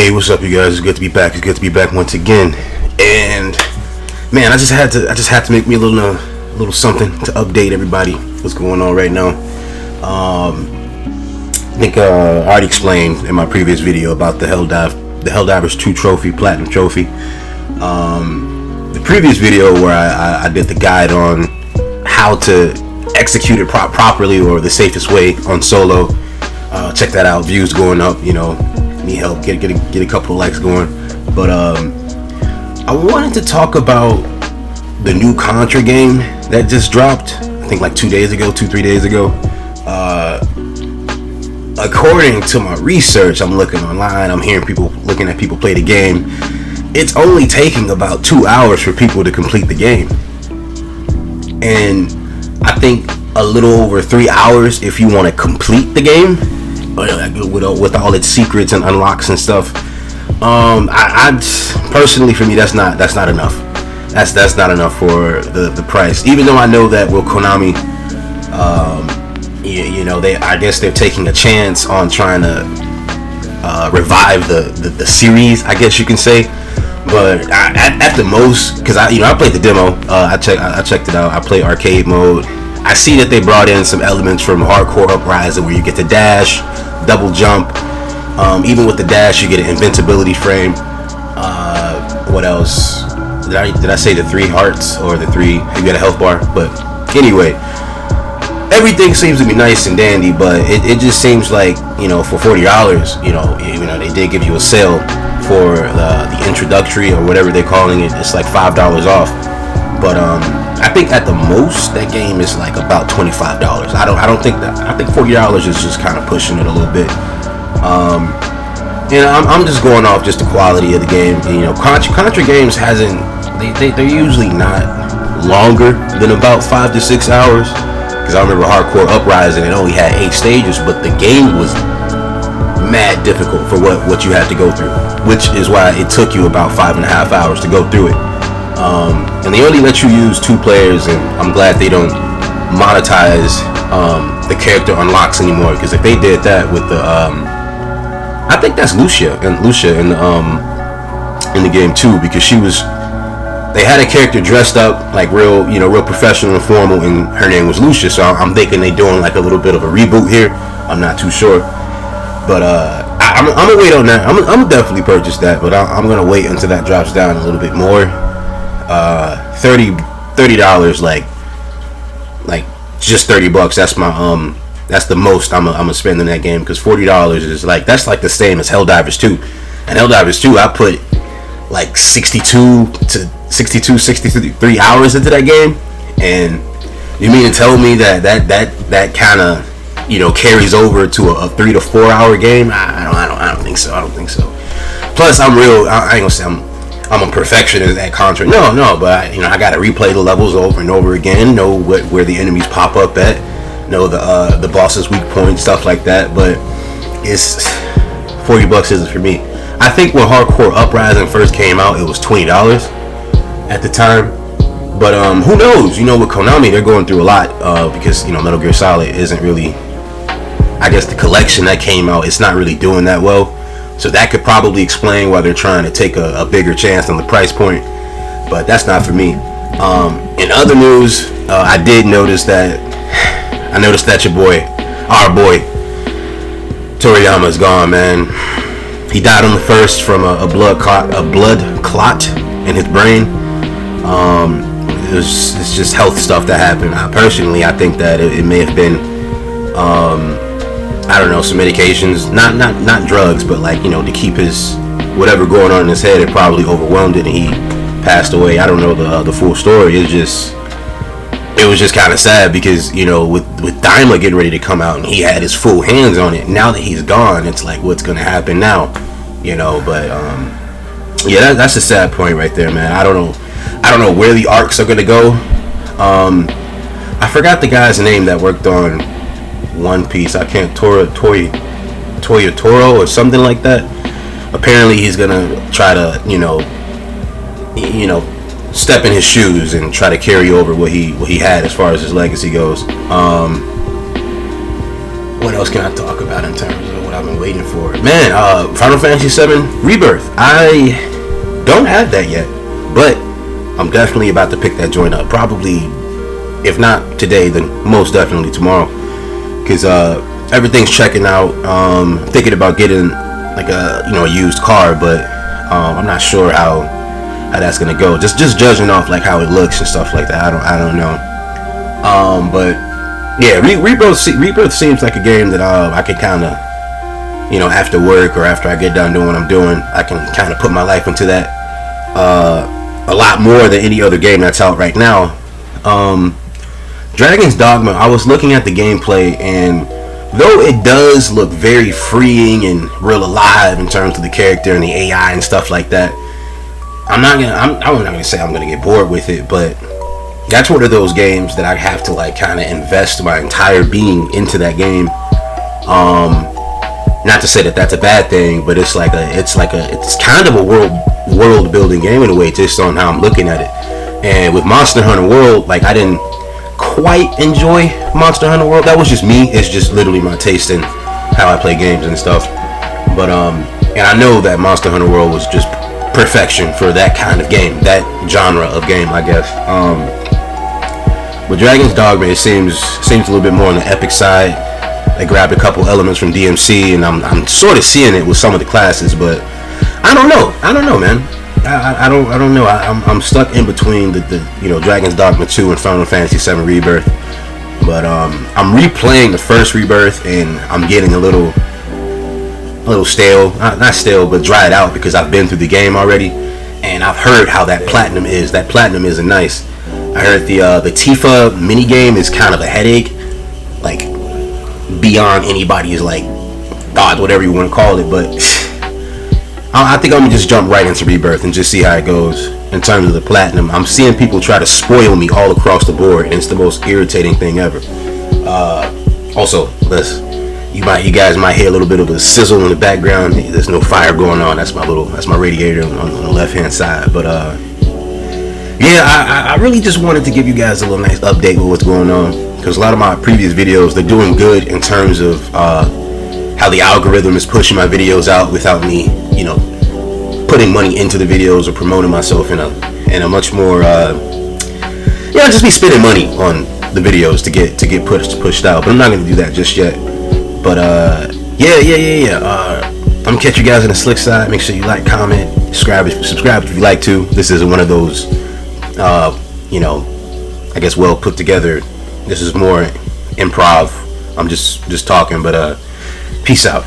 Hey, what's up, you guys? It's good to be back. It's good to be back once again. And man, I just had to make me a little something to update everybody what's going on right now. I think I already explained in my previous video about the Helldivers 2 trophy, platinum trophy. The previous video where I did the guide on how to execute it properly or the safest way on solo. Check that out. Views going up. Need help. Get a couple of likes going. But I wanted to talk about the new Contra game that just dropped. I think like 3 days ago. According to my research, I'm looking online. I'm hearing looking at people play the game. It's only taking about 2 hours for people to complete the game, and I think a little over 3 hours if you want to complete the game with all its secrets and unlocks and stuff. I personally, for me, that's not enough. That's not enough for the price. Even though I know that with Konami, I guess they're taking a chance on trying to revive the series, I guess you can say. But at the most, because I played the demo, I checked it out. I played arcade mode. I see that they brought in some elements from Hardcore Uprising where you get to dash, double jump. Even with the dash, you get an invincibility frame. What else? Did I say the 3 hearts or the 3? You get a health bar. But anyway, everything seems to be nice and dandy, but it just seems like, for $40, they did give you a sale for the introductory or whatever they're calling it. It's like $5 off. But I think at the most that game is like about $25. I think $40 is just kind of pushing it a little bit. I'm just going off just the quality of the game. Contra games they're usually not longer than about 5 to 6 hours. Because I remember Hardcore Uprising, it only had 8 stages, but the game was mad difficult for what you had to go through, which is why it took you about 5.5 hours to go through it. And they only let you use 2 players, and I'm glad they don't monetize the character unlocks anymore. Because if they did that with the, I think that's Lucia in the game too, because they had a character dressed up like real professional and formal, and her name was Lucia. So I'm thinking they doing like a little bit of a reboot here. I'm not too sure, but I'm gonna wait on that. I'm gonna definitely purchase that, but I'm gonna wait until that drops down a little bit more. $30, like just $30. That's my that's the most I'm gonna spend in that game, because $40 is that's like the same as Helldivers 2. And Helldivers 2, I put like 63 hours into that game, and you mean to tell me that kind of carries over to a 3 to 4 hour game? I don't think so. Plus, I ain't gonna say I'm a perfectionist at Contra. No, but I gotta replay the levels over and over again, know where the enemies pop up at, know the boss's weak points, stuff like that. But it's $40 isn't for me. I think when Hardcore Uprising first came out, it was $20 at the time. But who knows? With Konami, they're going through a lot because Metal Gear Solid isn't really, I guess the collection that came out, it's not really doing that well. So that could probably explain why they're trying to take a bigger chance on the price point. But that's not for me. In other news, I noticed that our boy Toriyama is gone, man. He died on the 1st from a blood clot in his brain. It's just health stuff that happened. I think that it may have been I don't know, some medications, not drugs, but to keep his whatever going on in his head, it probably overwhelmed it and he passed away. I don't know the full story. It was just kind of sad because with Daima getting ready to come out and he had his full hands on it. Now that he's gone, it's like, what's gonna happen now? But yeah, that's a sad point right there, man. I don't know where the arcs are gonna go. I forgot the guy's name that worked on One Piece. I can't Toya Toro or something like that. Apparently he's gonna try to step in his shoes and try to carry over what he had as far as his legacy goes. What else can I talk about in terms of what what I've been waiting for. Man, Final Fantasy VII Rebirth. I don't have that yet, but I'm definitely about to pick that joint up. Probably, if not today, then most definitely tomorrow. Because everything's checking out. Thinking about getting like a used car, but I'm not sure how that's gonna go. Just judging off like how it looks and stuff like that. I don't know. But yeah, Rebirth seems like a game that I can kind of, after work or after I get done doing what I'm doing, I can kind of put my life into that a lot more than any other game that's out right now. Dragon's Dogma, I was looking at the gameplay, and though it does look very freeing and real alive in terms of the character and the AI and stuff like that, I'm not gonna say I'm gonna get bored with it, but that's one of those games that I have to like kind of invest my entire being into that game. Not to say that that's a bad thing, but it's kind of a world building game in a way, just on how I'm looking at it. And with Monster Hunter World, like, I didn't quite enjoy Monster Hunter World. That was just me. It's just literally my taste in how I play games and stuff. But and I know that Monster Hunter World was just perfection for that kind of game, that genre of game, I guess. But Dragon's Dogma, it seems a little bit more on the epic side. They grabbed a couple elements from DMC, and I'm sort of seeing it with some of the classes, but I don't know, man. I don't know. I'm stuck in between the Dragon's Dogma 2 and Final Fantasy VII Rebirth. But I'm replaying the first Rebirth, and I'm getting a little stale, not stale, but dried out, because I've been through the game already, and I've heard how that platinum is. That platinum isn't nice. I heard the Tifa mini game is kind of a headache, like beyond anybody's like thought, whatever you want to call it. But I think I'm gonna just jump right into Rebirth and just see how it goes in terms of the platinum. I'm seeing people try to spoil me all across the board, and it's the most irritating thing ever. Also, you guys might hear a little bit of a sizzle in the background. There's no fire going on. That's my radiator on the left hand side. But yeah, I really just wanted to give you guys a little nice update with what's going on, because a lot of my previous videos, they're doing good in terms of how the algorithm is pushing my videos out without me, putting money into the videos or promoting myself in a much more, just me spending money on the videos to get pushed out. But I'm not gonna do that just yet. But yeah. I'm gonna catch you guys on the slick side. Make sure you like, comment, subscribe if you like to. This isn't one of those, I guess well put together. This is more improv. I'm just talking. But peace out.